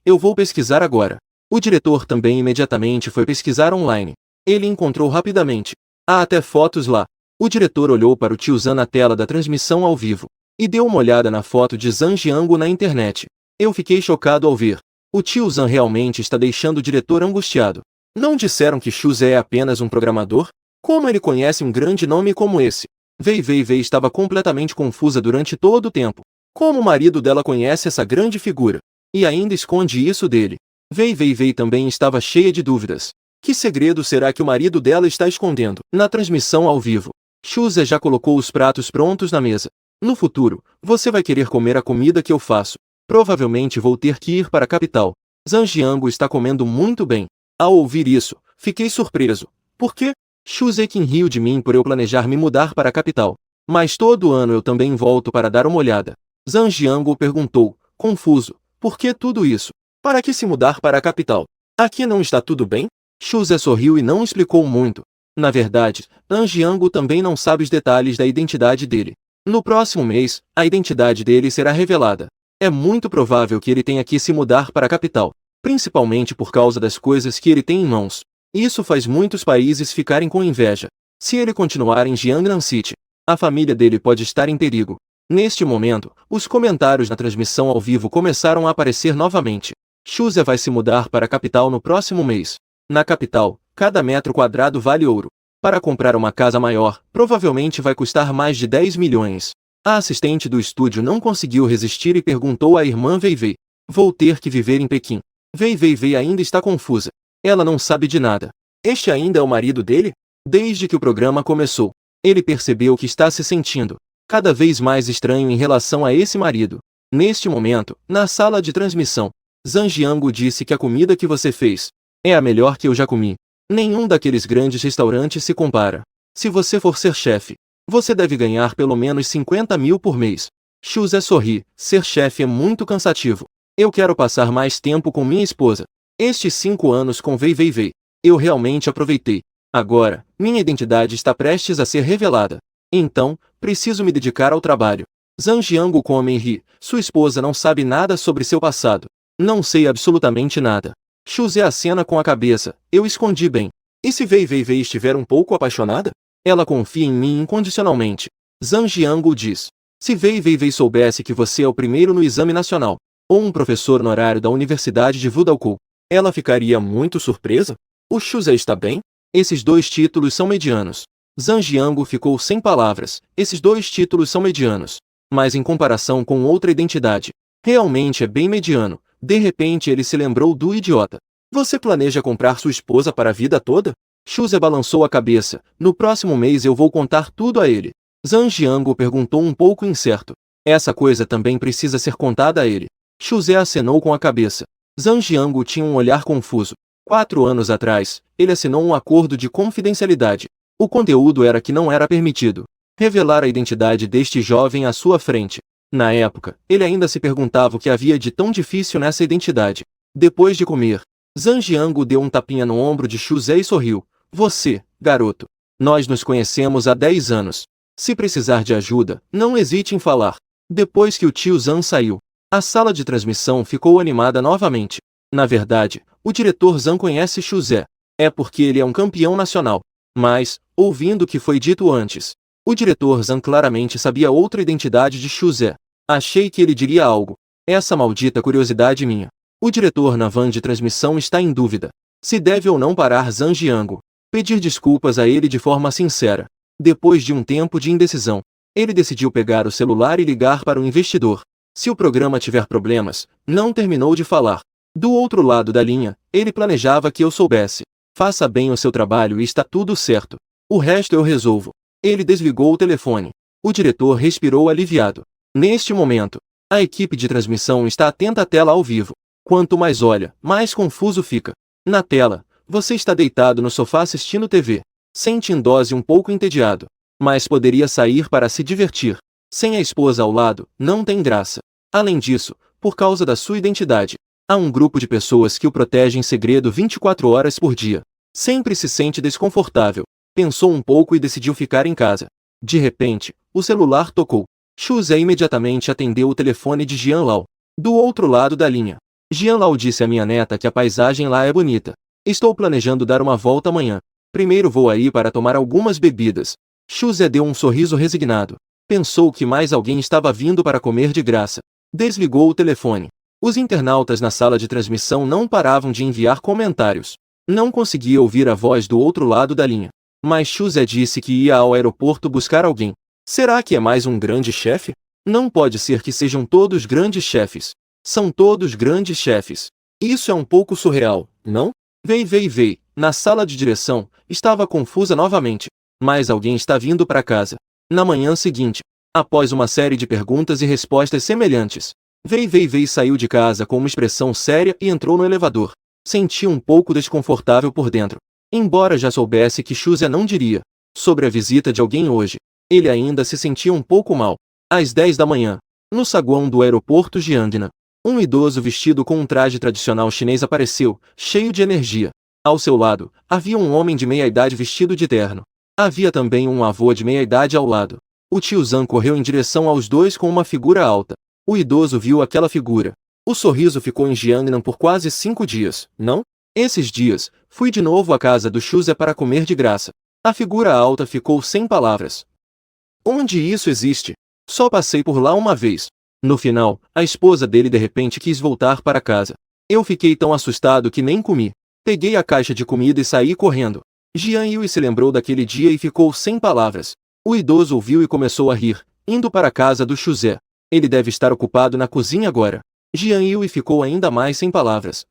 eu vou pesquisar agora. O diretor também imediatamente foi pesquisar online. Ele encontrou rapidamente. Há até fotos lá. O diretor olhou para o tio Zan na tela da transmissão ao vivo. E deu uma olhada na foto de Zhangjiango na internet. Eu fiquei chocado ao ver. O tio Zan realmente está deixando o diretor angustiado. Não disseram que José é apenas um programador? Como ele conhece um grande nome como esse? Vei estava completamente confusa durante todo o tempo. Como o marido dela conhece essa grande figura? E ainda esconde isso dele. Vei também estava cheia de dúvidas. Que segredo será que o marido dela está escondendo? Na transmissão ao vivo, José já colocou os pratos prontos na mesa. No futuro, você vai querer comer a comida que eu faço. Provavelmente vou ter que ir para a capital. Zhangjiango está comendo muito bem. Ao ouvir isso, fiquei surpreso. Por quê? José riu de mim por eu planejar me mudar para a capital. Mas todo ano eu também volto para dar uma olhada. Zhangjiango perguntou, confuso. Por que tudo isso? Para que se mudar para a capital? Aqui não está tudo bem? José sorriu e não explicou muito. Na verdade, Zhangjiango também não sabe os detalhes da identidade dele. No próximo mês, a identidade dele será revelada. É muito provável que ele tenha que se mudar para a capital, principalmente por causa das coisas que ele tem em mãos. Isso faz muitos países ficarem com inveja. Se ele continuar em Jiangnan City, a família dele pode estar em perigo. Neste momento, os comentários na transmissão ao vivo começaram a aparecer novamente. Xuze vai se mudar para a capital no próximo mês. Na capital, cada metro quadrado vale ouro. Para comprar uma casa maior, provavelmente vai custar mais de 10 milhões. A assistente do estúdio não conseguiu resistir e perguntou à irmã Weiwei: "Vou ter que viver em Pequim?" Weiwei ainda está confusa. Ela não sabe de nada. Este ainda é o marido dele? Desde que o programa começou, ele percebeu que está se sentindo cada vez mais estranho em relação a esse marido. Neste momento, na sala de transmissão, Zhang Jiangu disse que a comida que você fez é a melhor que eu já comi. Nenhum daqueles grandes restaurantes se compara. Se você for ser chefe, você deve ganhar pelo menos 50 mil por mês. Xuze sorri. Ser chefe é muito cansativo. Eu quero passar mais tempo com minha esposa. Estes 5 anos com Weiwei, eu realmente aproveitei. Agora, minha identidade está prestes a ser revelada. Então, preciso me dedicar ao trabalho. Zhang Jiangu come e ri. Sua esposa não sabe nada sobre seu passado. Não sei absolutamente nada. Xuze acena com a cabeça. Eu escondi bem. E se Weiwei estiver um pouco apaixonada? Ela confia em mim incondicionalmente. Zhang Jiangu diz. Se Weiwei soubesse que você é o primeiro no exame nacional, ou um professor honorário da Universidade de Wudao, ela ficaria muito surpresa? O Xuze está bem? Esses 2 títulos são medianos. Zhang Jiangu ficou sem palavras. Esses 2 títulos são medianos. Mas em comparação com outra identidade, realmente é bem mediano. De repente ele se lembrou do idiota. Você planeja comprar sua esposa para a vida toda? Xuze balançou a cabeça. No próximo mês eu vou contar tudo a ele. Zhang Jiangu perguntou um pouco incerto. Essa coisa também precisa ser contada a ele. Xuze acenou com a cabeça. Zhang Jiangu tinha um olhar confuso. 4 anos atrás, ele assinou um acordo de confidencialidade. O conteúdo era que não era permitido revelar a identidade deste jovem à sua frente. Na época, ele ainda se perguntava o que havia de tão difícil nessa identidade. Depois de comer, Zhang Jiangu deu um tapinha no ombro de Xuze e sorriu. Você, garoto. Nós nos conhecemos há 10 anos. Se precisar de ajuda, não hesite em falar. Depois que o tio Zhang saiu, a sala de transmissão ficou animada novamente. Na verdade, o diretor Zhang conhece Xuze. É porque ele é um campeão nacional. Mas, ouvindo o que foi dito antes, o diretor Zhang claramente sabia outra identidade de Xuze. Achei que ele diria algo. Essa maldita curiosidade minha. O diretor na van de transmissão está em dúvida. Se deve ou não parar Zhang Jiangu. Pedir desculpas a ele de forma sincera. Depois de um tempo de indecisão, ele decidiu pegar o celular e ligar para o investidor. Se o programa tiver problemas, não terminou de falar. Do outro lado da linha, ele planejava que eu soubesse. Faça bem o seu trabalho e está tudo certo. O resto eu resolvo. Ele desligou o telefone. O diretor respirou aliviado. Neste momento, a equipe de transmissão está atenta à tela ao vivo. Quanto mais olha, mais confuso fica. Na tela, você está deitado no sofá assistindo TV. Sente em dose um pouco entediado. Mas poderia sair para se divertir. Sem a esposa ao lado, não tem graça. Além disso, por causa da sua identidade, há um grupo de pessoas que o protege em segredo 24 horas por dia. Sempre se sente desconfortável. Pensou um pouco e decidiu ficar em casa. De repente, o celular tocou. Xuze imediatamente atendeu o telefone de Jian Lao. Do outro lado da linha. Jian Lao disse à minha neta que a paisagem lá é bonita. Estou planejando dar uma volta amanhã. Primeiro vou aí para tomar algumas bebidas. Xuze deu um sorriso resignado. Pensou que mais alguém estava vindo para comer de graça. Desligou o telefone. Os internautas na sala de transmissão não paravam de enviar comentários. Não conseguia ouvir a voz do outro lado da linha. Mas Xuze disse que ia ao aeroporto buscar alguém. Será que é mais um grande chefe? Não pode ser que sejam todos grandes chefes. São todos grandes chefes. Isso é um pouco surreal, não? Vei. Na sala de direção, estava confusa novamente. Mas alguém está vindo para casa. Na manhã seguinte, após uma série de perguntas e respostas semelhantes, Vei saiu de casa com uma expressão séria e entrou no elevador. Sentia um pouco desconfortável por dentro. Embora já soubesse que Xuze não diria sobre a visita de alguém hoje, ele ainda se sentia um pouco mal. Às 10 da manhã, no saguão do aeroporto Jiangnan, um idoso vestido com um traje tradicional chinês apareceu, cheio de energia. Ao seu lado, havia um homem de meia-idade vestido de terno. Havia também um avô de meia-idade ao lado. O tio Zan correu em direção aos dois com uma figura alta. O idoso viu aquela figura. O sorriso ficou em Jiangnan por quase 5 dias, não? Esses dias, fui de novo à casa do Xuzé para comer de graça. A figura alta ficou sem palavras. Onde isso existe? Só passei por lá uma vez. No final, a esposa dele de repente quis voltar para casa. Eu fiquei tão assustado que nem comi. Peguei a caixa de comida e saí correndo. Jian Yui se lembrou daquele dia e ficou sem palavras. O idoso ouviu e começou a rir, indo para a casa do Xuzé. Ele deve estar ocupado na cozinha agora. Jian Yui ficou ainda mais sem palavras.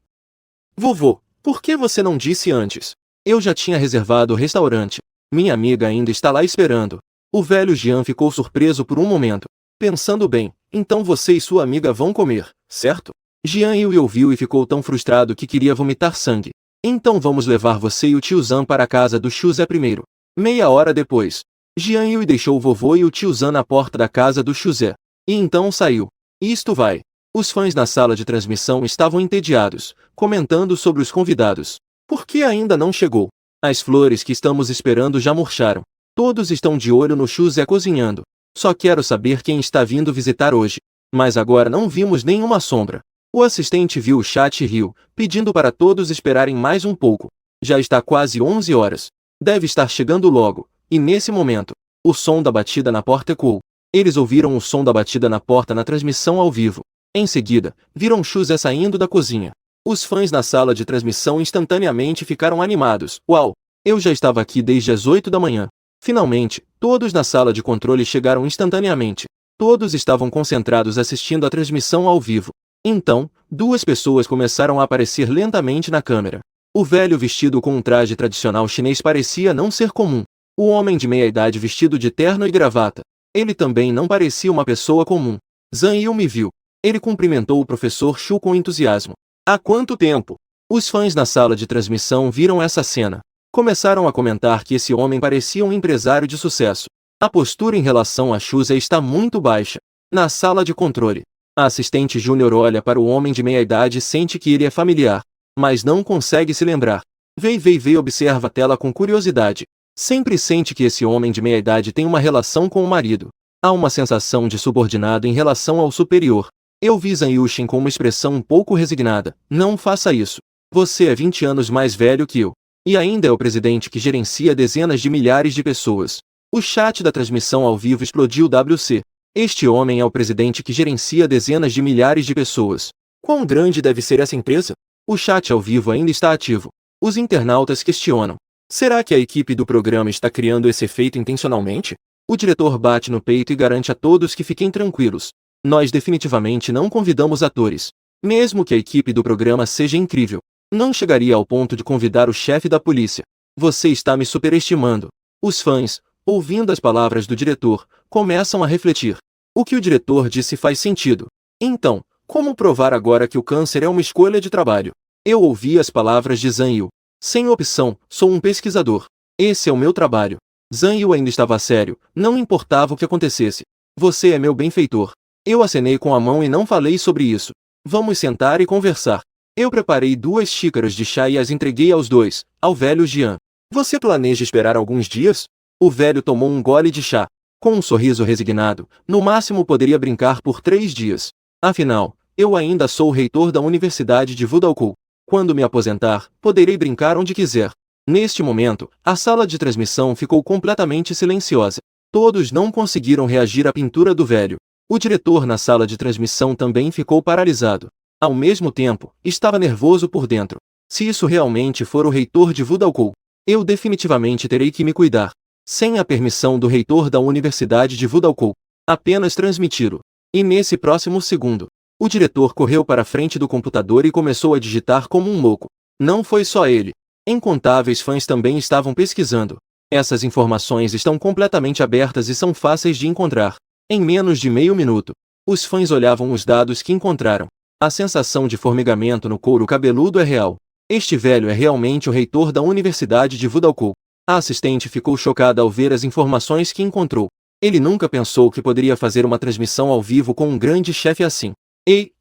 Vovô, por que você não disse antes? Eu já tinha reservado o restaurante. Minha amiga ainda está lá esperando. O velho Jian ficou surpreso por um momento. Pensando bem, então você e sua amiga vão comer, certo? Jian Yui ouviu e ficou tão frustrado que queria vomitar sangue. Então vamos levar você e o tio Zan para a casa do Xuzé primeiro. Meia hora depois, Jian Yui deixou o vovô e o tio Zan na porta da casa do Xuzé. E então saiu. Isto vai. Os fãs na sala de transmissão estavam entediados, comentando sobre os convidados. Por que ainda não chegou? As flores que estamos esperando já murcharam. Todos estão de olho no Xuzé cozinhando. Só quero saber quem está vindo visitar hoje. Mas agora não vimos nenhuma sombra. O assistente viu o chat e riu, pedindo para todos esperarem mais um pouco. Já está quase 11 horas. Deve estar chegando logo. E nesse momento, o som da batida na porta ecoou. Eles ouviram o som da batida na porta na transmissão ao vivo. Em seguida, viram Xuzé saindo da cozinha. Os fãs na sala de transmissão instantaneamente ficaram animados. Uau! Eu já estava aqui desde as 8 da manhã. Finalmente, todos na sala de controle chegaram instantaneamente. Todos estavam concentrados assistindo a transmissão ao vivo. Então, duas pessoas começaram a aparecer lentamente na câmera. O velho vestido com um traje tradicional chinês parecia não ser comum. O homem de meia-idade vestido de terno e gravata. Ele também não parecia uma pessoa comum. Zan Yu me viu. Ele cumprimentou o professor Shu com entusiasmo. Há quanto tempo? Os fãs na sala de transmissão viram essa cena. Começaram a comentar que esse homem parecia um empresário de sucesso. A postura em relação a Xuzé está muito baixa. Na sala de controle, a assistente júnior olha para o homem de meia-idade e sente que ele é familiar, mas não consegue se lembrar. Vei observa a tela com curiosidade. Sempre sente que esse homem de meia-idade tem uma relação com o marido. Há uma sensação de subordinado em relação ao superior. Eu vi Zan Yushin com uma expressão um pouco resignada. Não faça isso. Você é 20 anos mais velho que eu. E ainda é o presidente que gerencia dezenas de milhares de pessoas. O chat da transmissão ao vivo explodiu WC. Este homem é o presidente que gerencia dezenas de milhares de pessoas. Quão grande deve ser essa empresa? O chat ao vivo ainda está ativo. Os internautas questionam. Será que a equipe do programa está criando esse efeito intencionalmente? O diretor bate no peito e garante a todos que fiquem tranquilos. Nós definitivamente não convidamos atores. Mesmo que a equipe do programa seja incrível, não chegaria ao ponto de convidar o chefe da polícia. Você está me superestimando. Os fãs, ouvindo as palavras do diretor, começam a refletir. O que o diretor disse faz sentido. Então, como provar agora que o câncer é uma escolha de trabalho? Eu ouvi as palavras de Zan Yu. Sem opção, sou um pesquisador. Esse é o meu trabalho. Zan Yu ainda estava sério, não importava o que acontecesse. Você é meu benfeitor. Eu acenei com a mão e não falei sobre isso. Vamos sentar e conversar. Eu preparei 2 xícaras de chá e as entreguei aos dois, ao velho Jian. Você planeja esperar alguns dias? O velho tomou um gole de chá. Com um sorriso resignado, no máximo poderia brincar por 3 dias. Afinal, eu ainda sou o reitor da Universidade de Wudalkou. Quando me aposentar, poderei brincar onde quiser. Neste momento, a sala de transmissão ficou completamente silenciosa. Todos não conseguiram reagir à pintura do velho. O diretor na sala de transmissão também ficou paralisado. Ao mesmo tempo, estava nervoso por dentro. Se isso realmente for o reitor de Wudalkou, eu definitivamente terei que me cuidar. Sem a permissão do reitor da Universidade de Wudalkou, apenas transmiti-lo. E nesse próximo segundo, o diretor correu para a frente do computador e começou a digitar como um louco. Não foi só ele. Incontáveis fãs também estavam pesquisando. Essas informações estão completamente abertas e são fáceis de encontrar. Em menos de meio minuto, os fãs olhavam os dados que encontraram. A sensação de formigamento no couro cabeludo é real. Este velho é realmente o reitor da Universidade de Wudalkou. A assistente ficou chocada ao ver as informações que encontrou. Ele nunca pensou que poderia fazer uma transmissão ao vivo com um grande chefe assim. Ei!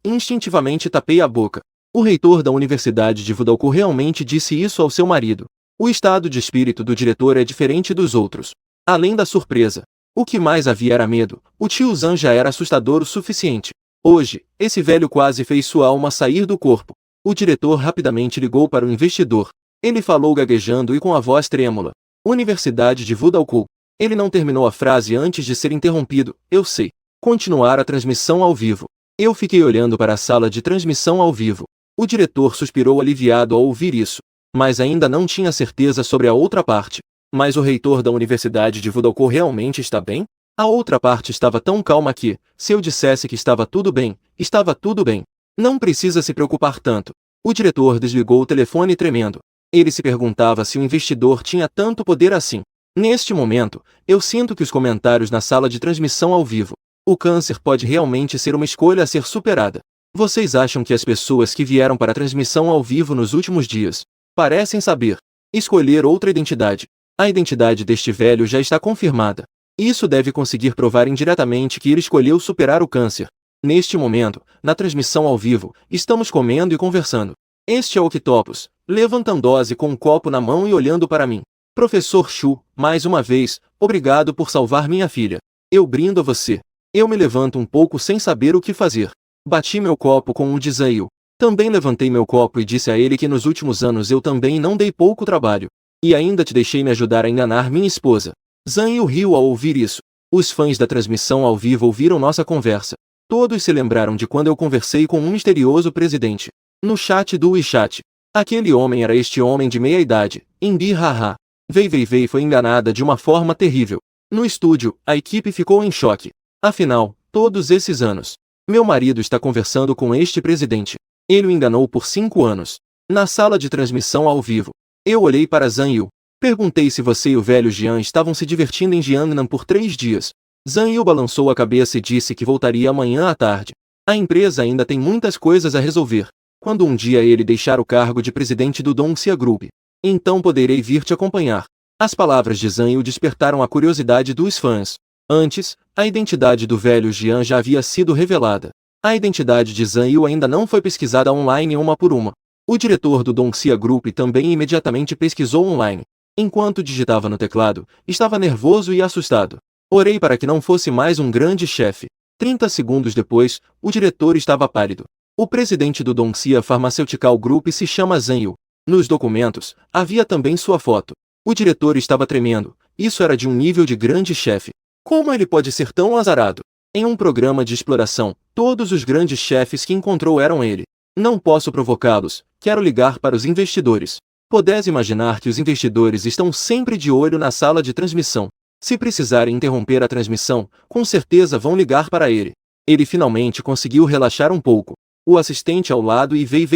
Instintivamente tapei a boca. O reitor da Universidade de Wudalkou realmente disse isso ao seu marido. O estado de espírito do diretor é diferente dos outros. Além da surpresa, O que mais havia era medo. O tio Zan já era assustador o suficiente. Hoje, esse velho quase fez sua alma sair do corpo. O diretor rapidamente ligou para o investidor. Ele falou gaguejando e com a voz trêmula. Universidade de Budalkou. Ele não terminou a frase antes de ser interrompido. Eu sei. Continuar a transmissão ao vivo. Eu fiquei olhando para a sala de transmissão ao vivo. O diretor suspirou aliviado ao ouvir isso. Mas ainda não tinha certeza sobre a outra parte. Mas o reitor da Universidade de Budalkou realmente está bem? A outra parte estava tão calma que, se eu dissesse que estava tudo bem, estava tudo bem. Não precisa se preocupar tanto. O diretor desligou o telefone tremendo. Ele se perguntava se o investidor tinha tanto poder assim. Neste momento, eu sinto que os comentários na sala de transmissão ao vivo. O câncer pode realmente ser uma escolha a ser superada. Vocês acham que as pessoas que vieram para a transmissão ao vivo nos últimos dias parecem saber escolher outra identidade? A identidade deste velho já está confirmada. Isso deve conseguir provar indiretamente que ele escolheu superar o câncer. Neste momento, na transmissão ao vivo, estamos comendo e conversando. Este é o Octopus, levantando-se com um copo na mão e olhando para mim. Professor Chu, mais uma vez, obrigado por salvar minha filha. Eu brindo a você. Eu me levanto um pouco sem saber o que fazer. Bati meu copo com um desânimo. Também levantei meu copo e disse a ele que nos últimos anos eu também não dei pouco trabalho. E ainda te deixei me ajudar a enganar minha esposa. Zan riu ao ouvir isso. Os fãs da transmissão ao vivo ouviram nossa conversa. Todos se lembraram de quando eu conversei com um misterioso presidente. No chat do WeChat. Aquele homem era este homem de meia idade, Imbi haha. Vei foi enganada de uma forma terrível. No estúdio, a equipe ficou em choque. Afinal, todos esses anos, meu marido está conversando com este presidente. Ele o enganou por 5 anos. Na sala de transmissão ao vivo, eu olhei para Zan Yu. Perguntei se você e o velho Jian estavam se divertindo em Jiangnan por 3 dias. Zan Yu balançou a cabeça e disse que voltaria amanhã à tarde. A empresa ainda tem muitas coisas a resolver. Quando um dia ele deixar o cargo de presidente do Dongxia Group, então poderei vir te acompanhar. As palavras de Zan Yu despertaram a curiosidade dos fãs. Antes, a identidade do velho Jian já havia sido revelada. A identidade de Zan Yu ainda não foi pesquisada online uma por uma. O diretor do Dongxia Group também imediatamente pesquisou online. Enquanto digitava no teclado, estava nervoso e assustado. Orei para que não fosse mais um grande chefe. 30 segundos depois, o diretor estava pálido. O presidente do Dongxia Pharmaceutical Group se chama Zan Yu. Nos documentos, havia também sua foto. O diretor estava tremendo. Isso era de um nível de grande chefe. Como ele pode ser tão azarado? Em um programa de exploração, todos os grandes chefes que encontrou eram ele. Não posso provocá-los, quero ligar para os investidores. Podes imaginar que os investidores estão sempre de olho na sala de transmissão. Se precisarem interromper a transmissão, com certeza vão ligar para ele. Ele finalmente conseguiu relaxar um pouco. O assistente ao lado e Vei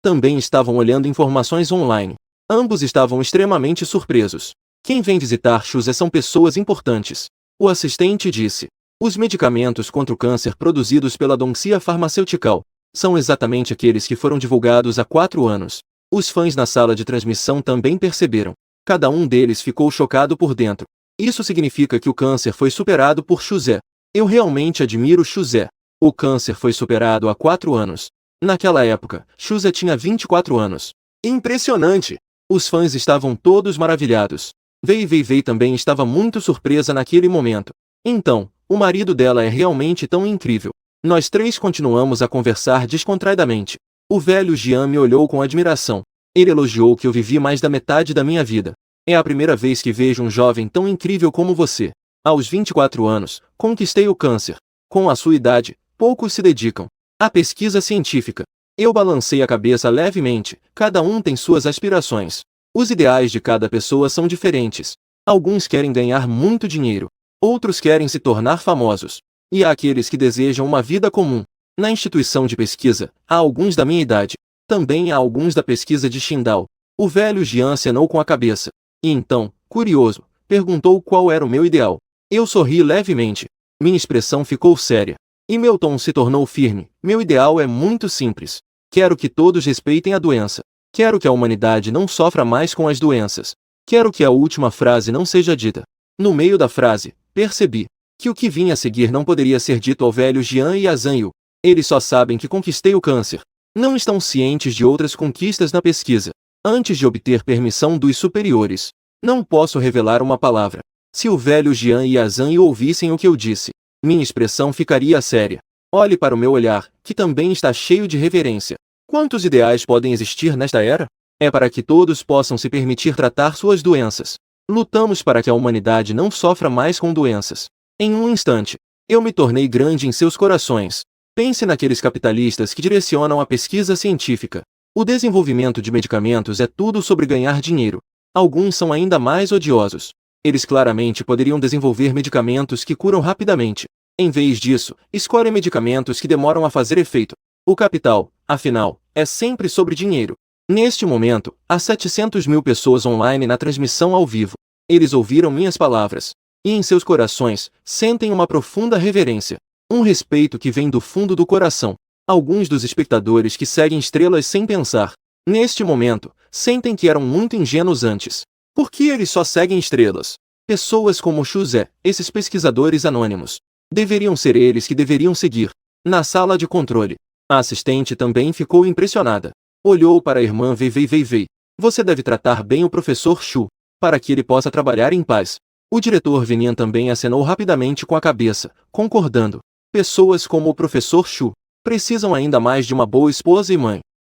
também estavam olhando informações online. Ambos estavam extremamente surpresos. Quem vem visitar Xuze são pessoas importantes. O assistente disse. Os medicamentos contra o câncer produzidos pela Dongxia Pharmaceutical são exatamente aqueles que foram divulgados há 4 anos. Os fãs na sala de transmissão também perceberam. Cada um deles ficou chocado por dentro. Isso significa que o câncer foi superado por Xuze. Eu realmente admiro Xuze. O câncer foi superado há 4 anos. Naquela época, Xuze tinha 24 anos. Impressionante! Os fãs estavam todos maravilhados. Vei também estava muito surpresa naquele momento. Então, o marido dela é realmente tão incrível. Nós 3 continuamos a conversar descontraidamente. O velho Jian me olhou com admiração. Ele elogiou que eu vivi mais da metade da minha vida. É a primeira vez que vejo um jovem tão incrível como você. Aos 24 anos, conquistei o câncer. Com a sua idade, poucos se dedicam à pesquisa científica. Eu balancei a cabeça levemente. Cada um tem suas aspirações. Os ideais de cada pessoa são diferentes. Alguns querem ganhar muito dinheiro. Outros querem se tornar famosos. E há aqueles que desejam uma vida comum. Na instituição de pesquisa, há alguns da minha idade. Também há alguns da pesquisa de Qingdao. O velho Jian acenou com a cabeça. E então, curioso, perguntou qual era o meu ideal. Eu sorri levemente. Minha expressão ficou séria. E meu tom se tornou firme. Meu ideal é muito simples. Quero que todos respeitem a doença. Quero que a humanidade não sofra mais com as doenças. Quero que a última frase não seja dita. No meio da frase, percebi que o que vinha a seguir não poderia ser dito ao velho Jian e a Zan Yu. Eles só sabem que conquistei o câncer. Não estão cientes de outras conquistas na pesquisa. Antes de obter permissão dos superiores, não posso revelar uma palavra. Se o velho Jian e a Zhang ouvissem o que eu disse, minha expressão ficaria séria. Olhe para o meu olhar, que também está cheio de reverência. Quantos ideais podem existir nesta era? É para que todos possam se permitir tratar suas doenças. Lutamos para que a humanidade não sofra mais com doenças. Em um instante, eu me tornei grande em seus corações. Pense naqueles capitalistas que direcionam a pesquisa científica. O desenvolvimento de medicamentos é tudo sobre ganhar dinheiro. Alguns são ainda mais odiosos. Eles claramente poderiam desenvolver medicamentos que curam rapidamente. Em vez disso, escolhem medicamentos que demoram a fazer efeito. O capital, afinal, é sempre sobre dinheiro. Neste momento, há 700 mil pessoas online na transmissão ao vivo. Eles ouviram minhas palavras. E em seus corações, sentem uma profunda reverência. Um respeito que vem do fundo do coração. Alguns dos espectadores que seguem estrelas sem pensar, neste momento, sentem que eram muito ingênuos antes. Por que eles só seguem estrelas? Pessoas como Xuzé, esses pesquisadores anônimos. Deveriam ser eles que deveriam seguir. Na sala de controle, a assistente também ficou impressionada. Olhou para a irmã Vei. Você deve tratar bem o professor Xu, para que ele possa trabalhar em paz. O diretor Venian também acenou rapidamente com a cabeça, concordando. Pessoas como o professor Xu precisam ainda mais de uma boa esposa e mãe.